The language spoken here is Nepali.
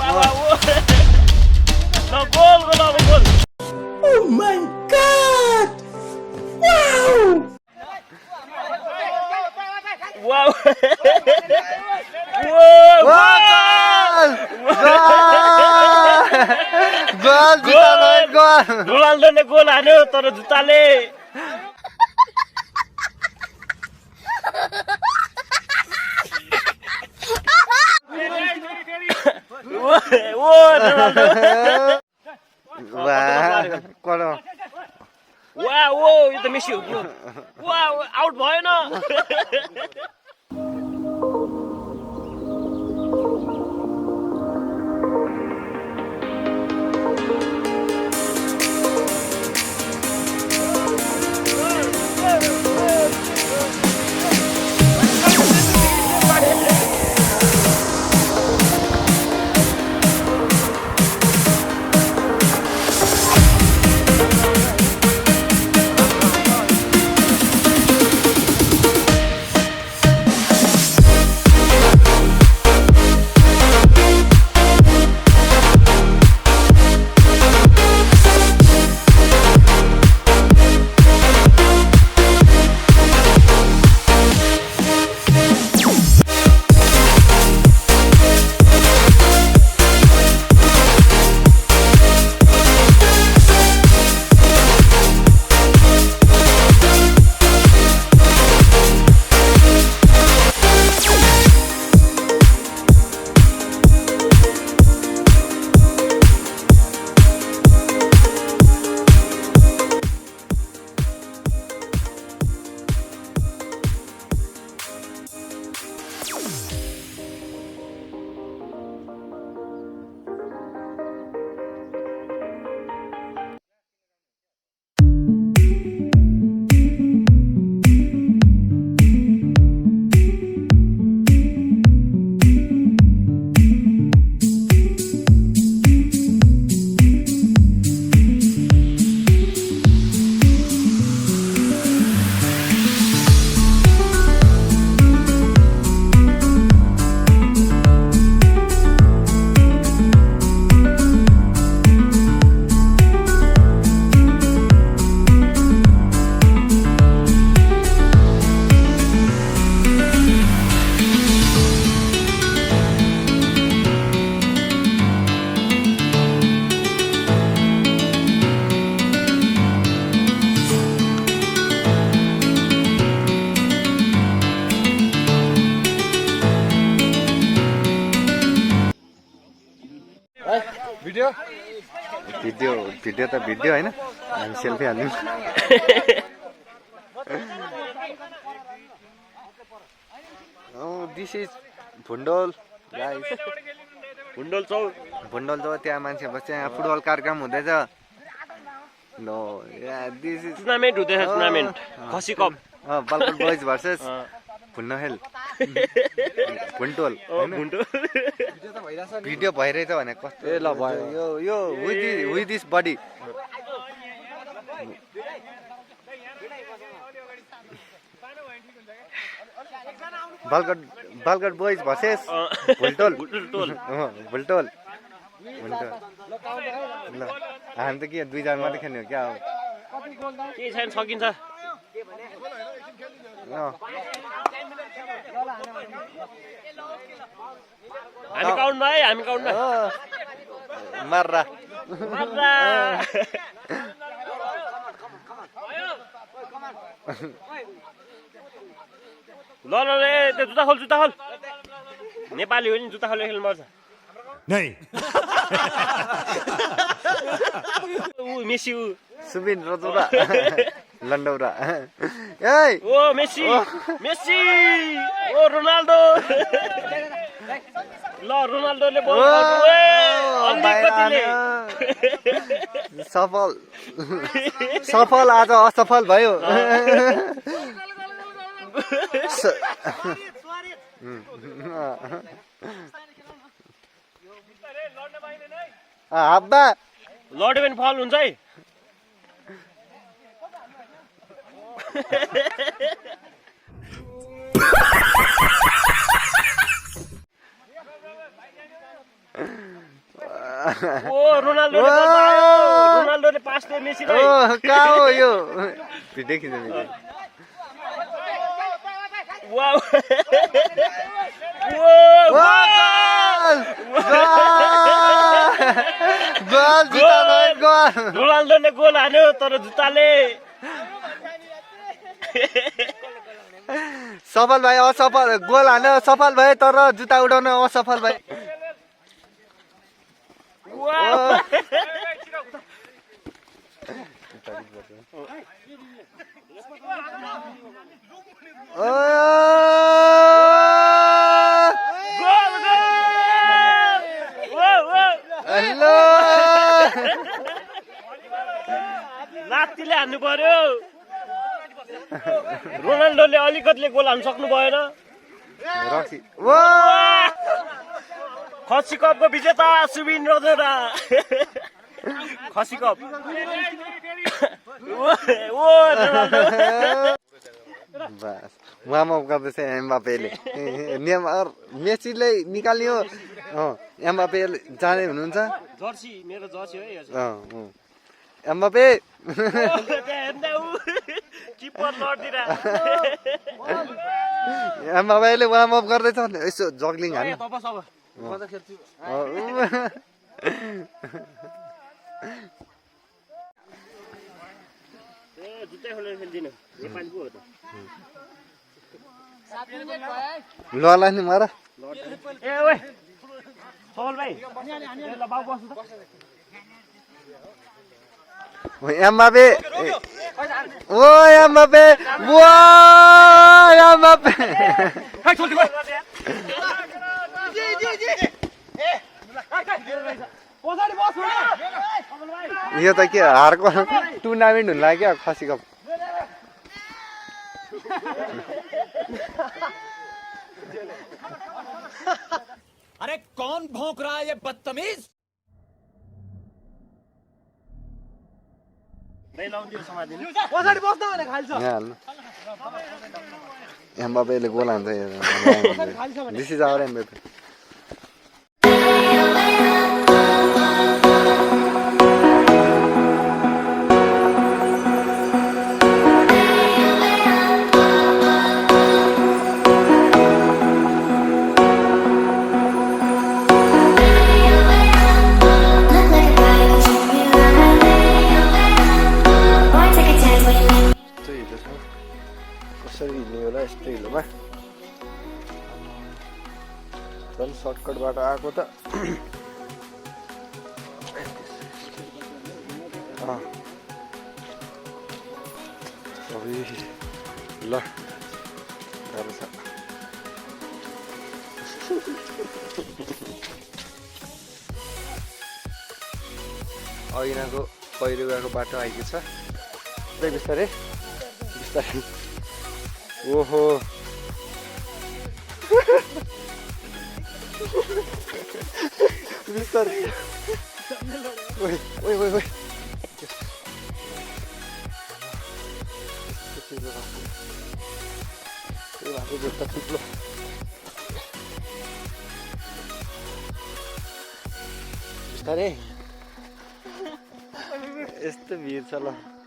No goal, goal. Oh my God! Wow! Wow! Goal रोनाल्डोले गोल हान्यो तर जुत्ताले यो त मेसी हो आउट भएन भिडियो त भिडियो हैन हामी सेल्फी हाल्यौं this is Bhundol guys Bhundol चौक त्यहाँ मान्छे बस्छ यहाँ फुटबल कार्यक्रम हुँदैछ no yeah this is tournament हुँदैछ टुर्नामेन्ट खसी cup Balkot boys versus Bhunnahel Bhuntol video भइरहेछ भने कस्तो ए ल भयो यो with this body Balkot boys versus Bhultol ल हामी त के 2 जना मात्रै खेल्ने हो क्या अब के छैन सकिन्छ हामी काउन्टमा मार्रा ल त्यो जुत्ता खोल नेपाली हो नि जुत्ता खोलेर खेल्नु पर्छ मेसी सुबिन रजौरा लन्डौरा ओ मेसी ओ रोनाल्डो ल रोनाल्डोले बल सफल आज असफल भयो हाब्बा लड्यो भने फल हुन्छ है ओ रोनाल्डोले बल पायो रोनाल्डोले पास दियो मेसीलाई ओ कहाँ हो यो भिडियो खिच्नु भिडियो वाउ गोल जुत्ता गोल रोनाल्डोले गोल हान्यो तर जुत्ताले सफल भयो असफल गोल हाल्न सफल भयो तर जुत्ता उडाउन असफल भयो लात्तीले हान्नु पर्यो रोनाल्डोले अलिकतिले गोल हान्न सक्नु भएन खसी कपको विजेता सुबिन रजोरा खसी कप बस वार्म अप गर्दैछ एम्बापेले मेसीले निकाल्यो एम्बापे जाने हुनुहुन्छ जर्सी मेरो जर्सी हो यो एम्बापे किपर लड्दिरा एम्बापेले वार्म अप गर्दैछ यसो जग्लिङ हान्नु जुत्तै खोलेर खेल्दिनु नेपाली पो हो त ल नि मार ए ओए सबल भाइ ल बाउ बस्नु त एम्बापे ओ एम्बापे वो एम्बापे यो त के हारको टुर्नामेन्ट हुन लाग्यो खसी कप अरे कौन भौंक रहा है ये बदतमीज एम्बापेले गोल हान्छ दिस इज आवर एम्बापे झन् सर्टकटबाट आएको त ल गाह्रो छ ऐनाको पहिरो गएको बाटो आइके छ बिस्तारै बिस्तारै ओहो बिस्तारै ओइ ओइ ओइ ओइ जुत्ता थुप्रो बिस्तारै यस्तो भिड छ ल